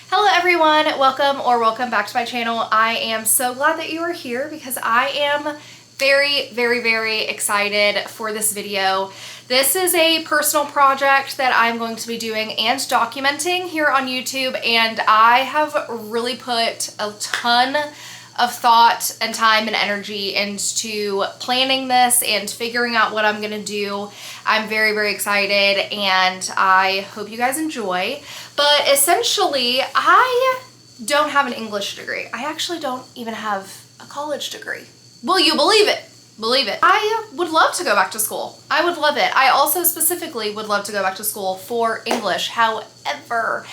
Hello everyone, welcome back to my channel. I am so glad that you are here because I am very excited for this video. This is a personal project that I'm going to be doing and documenting here on YouTube, and I have really put a ton of thought and time and energy into planning this and figuring out what I'm gonna do. I'm very excited and I hope you guys enjoy. But essentially, I don't have an English degree. I actually don't even have a college degree. Will you believe it? Believe it. I would love to go back to school. I would love it. I also specifically would love to go back to school for English. However,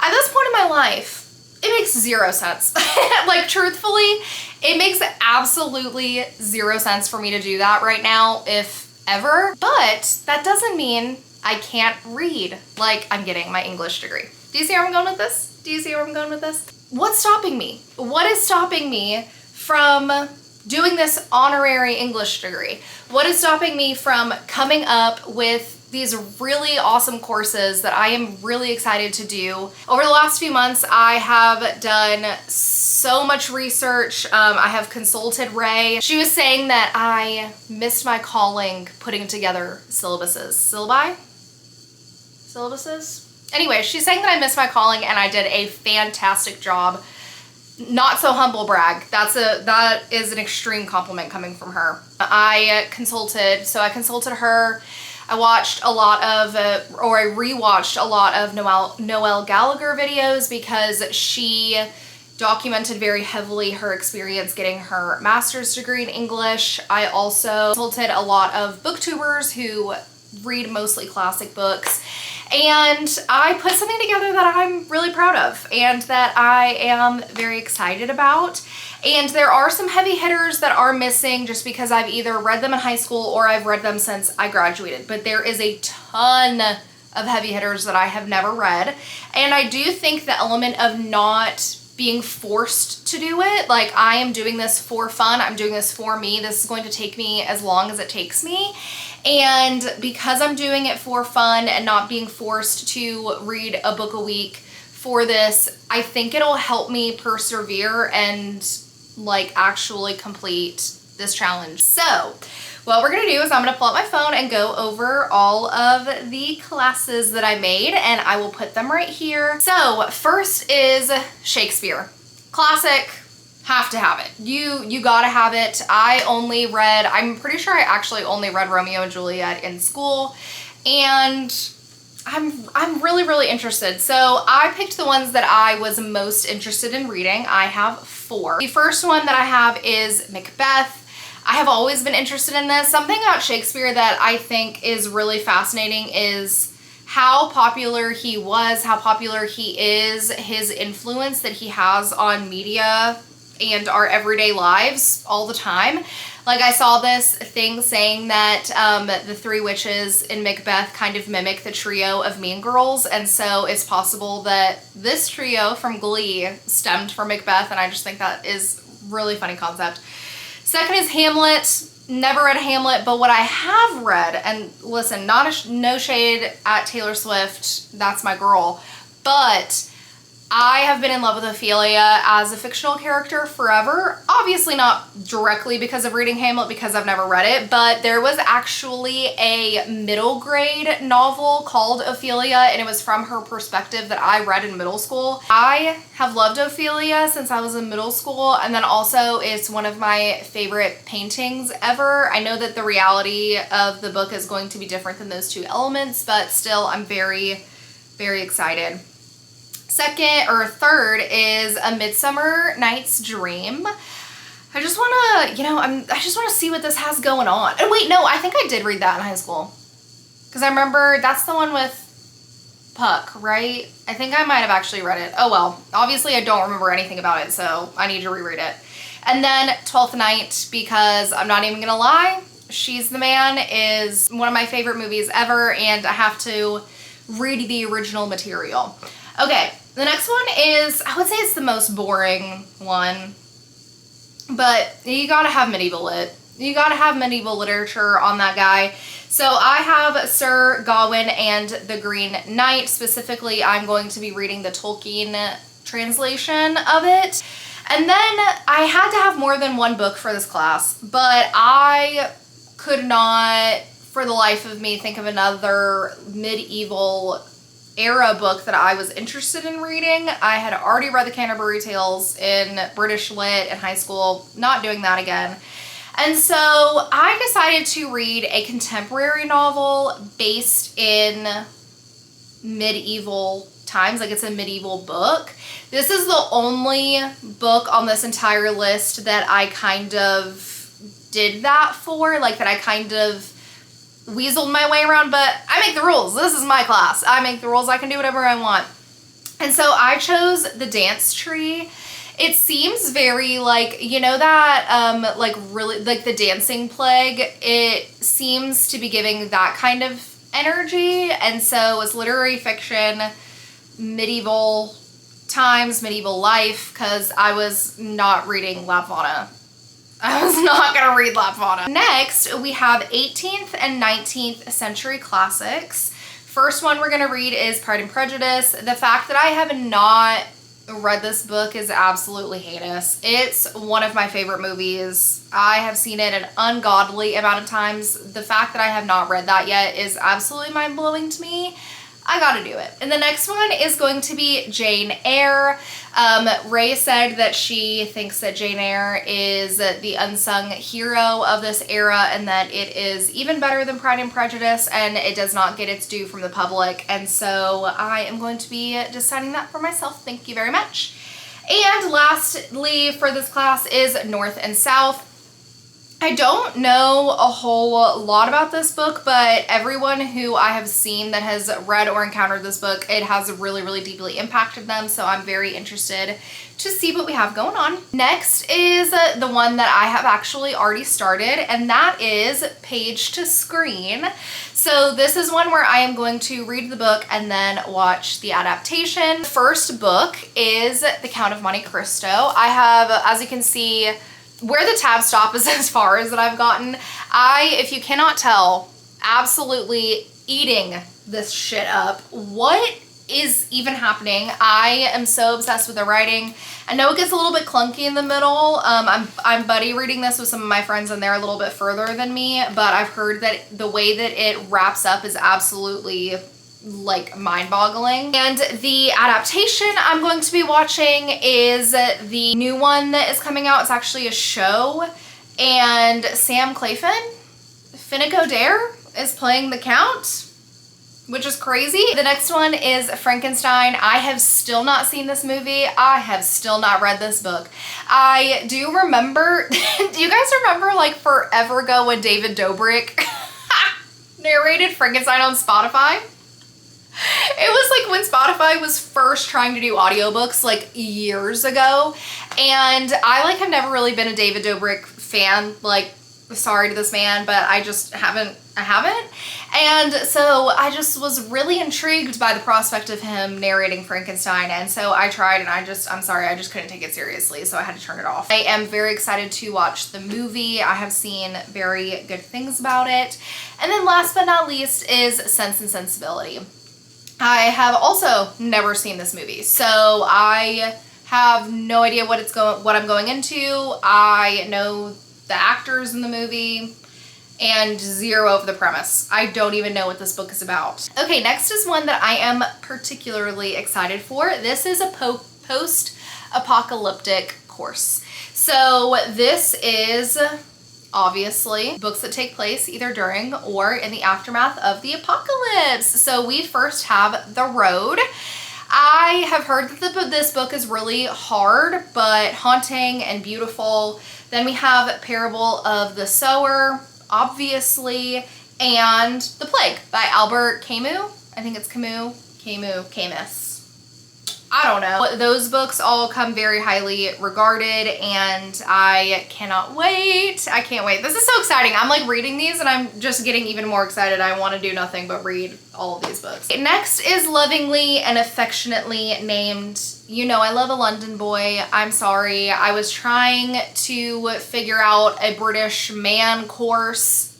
at this point in my life, it makes zero sense. Like, truthfully, it makes absolutely zero sense for me to do that right now, if ever. But that doesn't mean I can't read like I'm getting my English degree. Do you see where I'm going with this? Do you see where I'm going with this? What's stopping me? What is stopping me from doing this honorary English degree? What is stopping me from coming up with these really awesome courses that I am really excited to do? Over the last few months, I have done so much research. I have consulted Ray. She was saying that I missed my calling putting together syllabuses? Anyway, she's saying that I missed my calling and I did a fantastic job. Not so humble brag. That is an extreme compliment coming from her. I consulted her. I watched a lot of, or I rewatched a lot of Noelle Gallagher videos because she documented very heavily her experience getting her master's degree in English. I also consulted a lot of booktubers who read mostly classic books, and I put something together that I'm really proud of and that I am very excited about. And there are some heavy hitters that are missing just because I've either read them in high school or I've read them since I graduated. But there is a ton of heavy hitters that I have never read. And I do think the element of not being forced to do it, like, I am doing this for fun, I'm doing this for me, this is going to take me as long as it takes me. And because I'm doing it for fun and not being forced to read a book a week for this, I think it'll help me persevere and like actually complete this challenge. So what we're gonna do is I'm gonna pull up my phone and go over all of the classes that I made, and I will put them right here. So first is Shakespeare. Classic, have to have it. You gotta have it. I'm pretty sure I actually only read Romeo and Juliet in school, and I'm really interested. So I picked the ones that I was most interested in reading. I have 4. The first one that I have is Macbeth. I have always been interested in this. Something about Shakespeare that I think is really fascinating is how popular he was, how popular he is, his influence that he has on media and our everyday lives all the time. Like, I saw this thing saying that the 3 witches in Macbeth kind of mimic the trio of Mean Girls, and so it's possible that this trio from Glee stemmed from Macbeth, and I just think that is really funny concept. Second is Hamlet. Never read Hamlet, but what I have read, and listen, no shade at Taylor Swift, that's my girl, but I have been in love with Ophelia as a fictional character forever. Obviously not directly because of reading Hamlet, because I've never read it, but there was actually a middle grade novel called Ophelia, and it was from her perspective that I read in middle school. I have loved Ophelia since I was in middle school, and then also it's one of my favorite paintings ever. I know that the reality of the book is going to be different than those 2 elements, but still I'm very excited. Third is A Midsummer Night's Dream. I just want to see what this has going on. Oh wait, no, I think I did read that in high school. Because I remember that's the one with Puck, right? I think I might have actually read it. Oh well, obviously I don't remember anything about it, so I need to reread it. And then Twelfth Night, because I'm not even gonna lie, She's the Man is one of my favorite movies ever, and I have to read the original material. Okay, the next one is, I would say it's the most boring one, but you gotta have medieval lit. You gotta have medieval literature on that guy. So I have Sir Gawain and the Green Knight. Specifically, I'm going to be reading the Tolkien translation of it. And then I had to have more than one book for this class, but I could not, for the life of me, think of another medieval era book that I was interested in reading. I had already read the Canterbury Tales in British Lit in high school, not doing that again. And so I decided to read a contemporary novel based in medieval times, like it's a medieval book. This is the only book on this entire list that I kind of did that for, like that I kind of weaseled my way around, but I make the rules. This is my class. I make the rules. I can do whatever I want. And so I chose The Dance Tree. It seems very like, you know that, like really, like The Dancing Plague, it seems to be giving that kind of energy. And so it's literary fiction, medieval times, medieval life, because I was not reading Lapvana. I was not gonna read Lapvana. Next, we have 18th and 19th century classics. First one we're gonna read is Pride and Prejudice. The fact that I have not read this book is absolutely heinous. It's one of my favorite movies. I have seen it an ungodly amount of times. The fact that I have not read that yet is absolutely mind-blowing to me. I gotta do it. And the next one is going to be Jane Eyre. Ray said that she thinks that Jane Eyre is the unsung hero of this era and that it is even better than Pride and Prejudice and it does not get its due from the public. And so I am going to be deciding that for myself. Thank you very much. And lastly for this class is North and South. I don't know a whole lot about this book, but everyone who I have seen that has read or encountered this book, it has really, really deeply impacted them. So I'm very interested to see what we have going on. Next is the one that I have actually already started, and that is Page to Screen. So this is one where I am going to read the book and then watch the adaptation. The first book is The Count of Monte Cristo. I have, as you can see, where the tab stop is as far as that I've gotten. If you cannot tell, absolutely eating this shit up. What is even happening? I am so obsessed with the writing. I know it gets a little bit clunky in the middle. I'm buddy reading this with some of my friends and they're a little bit further than me, but I've heard that the way that it wraps up is absolutely like mind-boggling. And the adaptation I'm going to be watching is the new one that is coming out. It's actually a show, and Sam Claflin, Finnick Odair, is playing the Count, which is crazy. The next one is Frankenstein. I have still not seen this movie. I have still not read this book. I do remember, do you guys remember like forever ago when David Dobrik narrated Frankenstein on Spotify? It was like when Spotify was first trying to do audiobooks like years ago, and I like have never really been a David Dobrik fan, like sorry to this man, but I just haven't. And so I just was really intrigued by the prospect of him narrating Frankenstein, and so I tried, and I'm sorry, I just couldn't take it seriously, so I had to turn it off. I am very excited to watch the movie. I have seen very good things about it. And then last but not least is Sense and Sensibility. I have also never seen this movie, so I have no idea what I'm going into. I know the actors in the movie and zero of the premise. I don't even know what this book is about. Okay, next is one that I am particularly excited for. This is a post-apocalyptic course. So this is obviously books that take place either during or in the aftermath of the apocalypse. So we first have The Road. I have heard that this book is really hard but haunting and beautiful. Then we have Parable of the Sower, obviously, and The Plague by Albert Camus. I think it's Camus. I don't know. Those books all come very highly regarded and I cannot wait. I can't wait. This is so exciting. I'm like reading these and I'm just getting even more excited. I want to do nothing but read all of these books. Next is lovingly and affectionately named You Know I Love a London Boy. I'm sorry. I was trying to figure out a British man course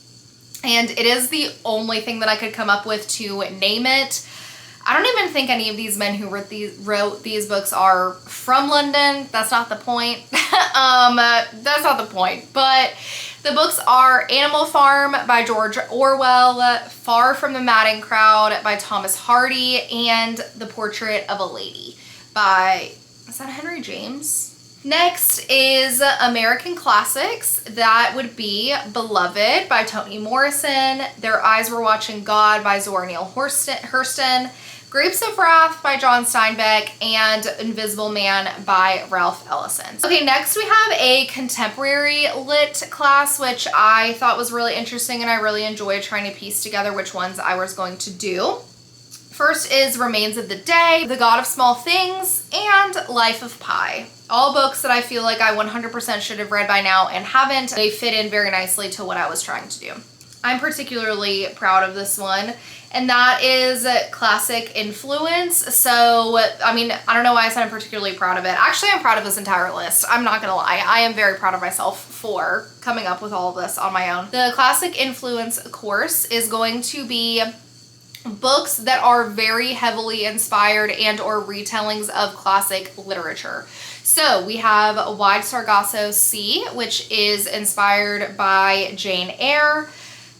and it is the only thing that I could come up with to name it. I don't even think any of these men who wrote these books are from London. That's not the point. That's not the point. But the books are Animal Farm by George Orwell, Far from the Madding Crowd by Thomas Hardy, and The Portrait of a Lady by, is that Henry James? Next is American Classics. That would be Beloved by Toni Morrison, Their Eyes Were Watching God by Zora Neale Hurston, Grapes of Wrath by John Steinbeck, and Invisible Man by Ralph Ellison. Okay, next we have a contemporary lit class, which I thought was really interesting, and I really enjoyed trying to piece together which ones I was going to do. First is Remains of the Day, The God of Small Things, and Life of Pi. All books that I feel like I 100% should have read by now and haven't. They fit in very nicely to what I was trying to do. I'm particularly proud of this one, and that is Classic Influence. So, I mean, I don't know why I said I'm particularly proud of it. Actually, I'm proud of this entire list. I'm not gonna lie. I am very proud of myself for coming up with all of this on my own. The Classic Influence course is going to be books that are very heavily inspired and or retellings of classic literature. So we have Wide Sargasso Sea, which is inspired by Jane Eyre.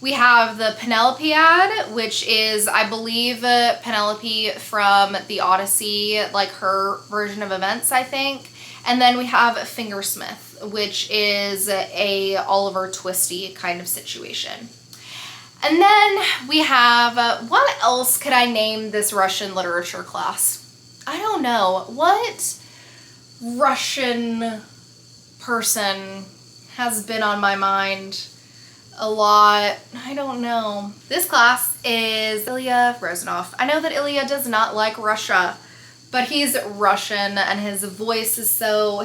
We have the Penelopead, which is, I believe, Penelope from the Odyssey, like her version of events, I think. And then we have Fingersmith, which is a Oliver Twisty kind of situation. And then we have, what else could I name this Russian literature class? I don't know. What Russian person has been on my mind a lot? I don't know. This class is Ilya Rozanov. I know that Ilya does not like Russia, but he's Russian and his voice is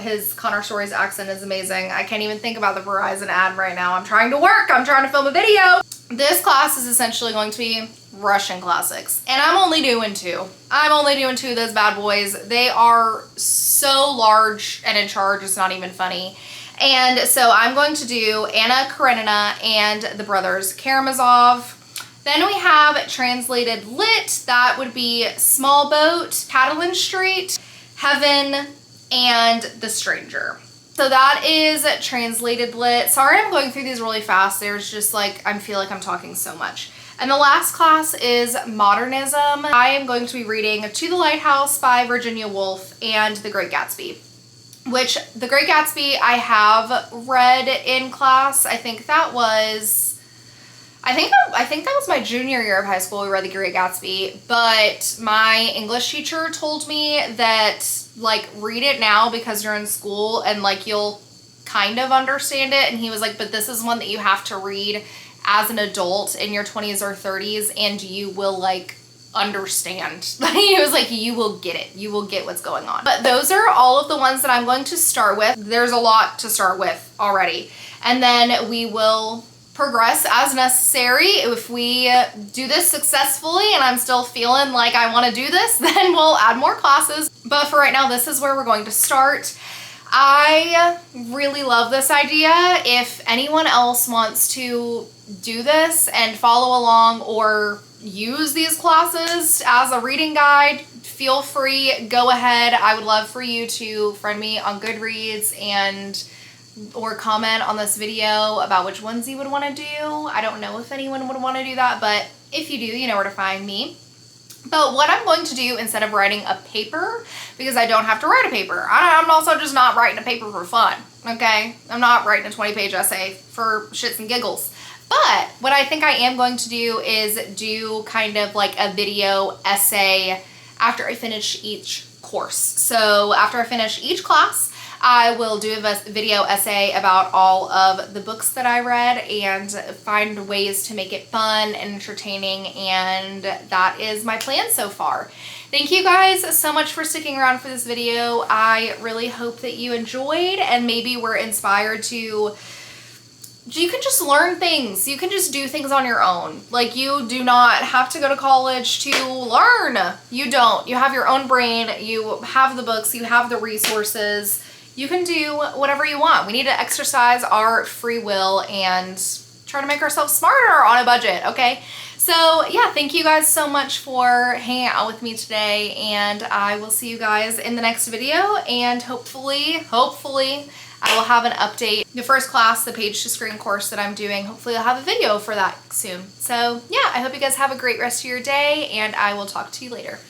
his Connor Stories accent is amazing. I can't even think about the Verizon ad right now. I'm trying to work. I'm trying to film a video. This class is essentially going to be Russian classics, and I'm only doing two. I'm only doing two of those bad boys. They are so large and in charge, it's not even funny. And so I'm going to do Anna Karenina and the Brothers Karamazov. Then we have translated lit. That would be Small Boat, Catalan Street, Heaven, and The Stranger. So that is translated lit. Sorry I'm going through these really fast. There's just like, I feel like I'm talking so much. And the last class is Modernism. I am going to be reading To the Lighthouse by Virginia Woolf and The Great Gatsby, which The Great Gatsby I have read in class. I think that was my junior year of high school. We read The Great Gatsby, but my English teacher told me that like read it now because you're in school and like you'll kind of understand it. And he was like, but this is one that you have to read as an adult in your 20s or 30s and you will like understand. He was like, you will get it. You will get what's going on. But those are all of the ones that I'm going to start with. There's a lot to start with already. And then we will progress as necessary. If we do this successfully and I'm still feeling like I want to do this, then we'll add more classes. But for right now, this is where we're going to start. I really love this idea. If anyone else wants to do this and follow along or use these classes as a reading guide, feel free, go ahead. I would love for you to friend me on Goodreads or comment on this video about which ones you would want to do. I don't know if anyone would want to do that, but if you do, you know where to find me. But what I'm going to do instead of writing a paper, because I don't have to write a paper, I'm also just not writing a paper for fun, okay? I'm not writing a 20-page essay for shits and giggles. But what I think I am going to do is do kind of like a video essay after I finish each course. So after I finish each class, I will do a video essay about all of the books that I read and find ways to make it fun and entertaining, and that is my plan so far. Thank you guys so much for sticking around for this video. I really hope that you enjoyed and maybe were inspired to... You can just learn things. You can just do things on your own. Like, you do not have to go to college to learn. You don't. You have your own brain. You have the books. You have the resources. You can do whatever you want. We need to exercise our free will and trying to make ourselves smarter on a budget, okay? So yeah, thank you guys so much for hanging out with me today, and I will see you guys in the next video, and hopefully I will have an update. The first class, the page to screen course that I'm doing, hopefully I'll have a video for that soon. So yeah, I hope you guys have a great rest of your day, and I will talk to you later.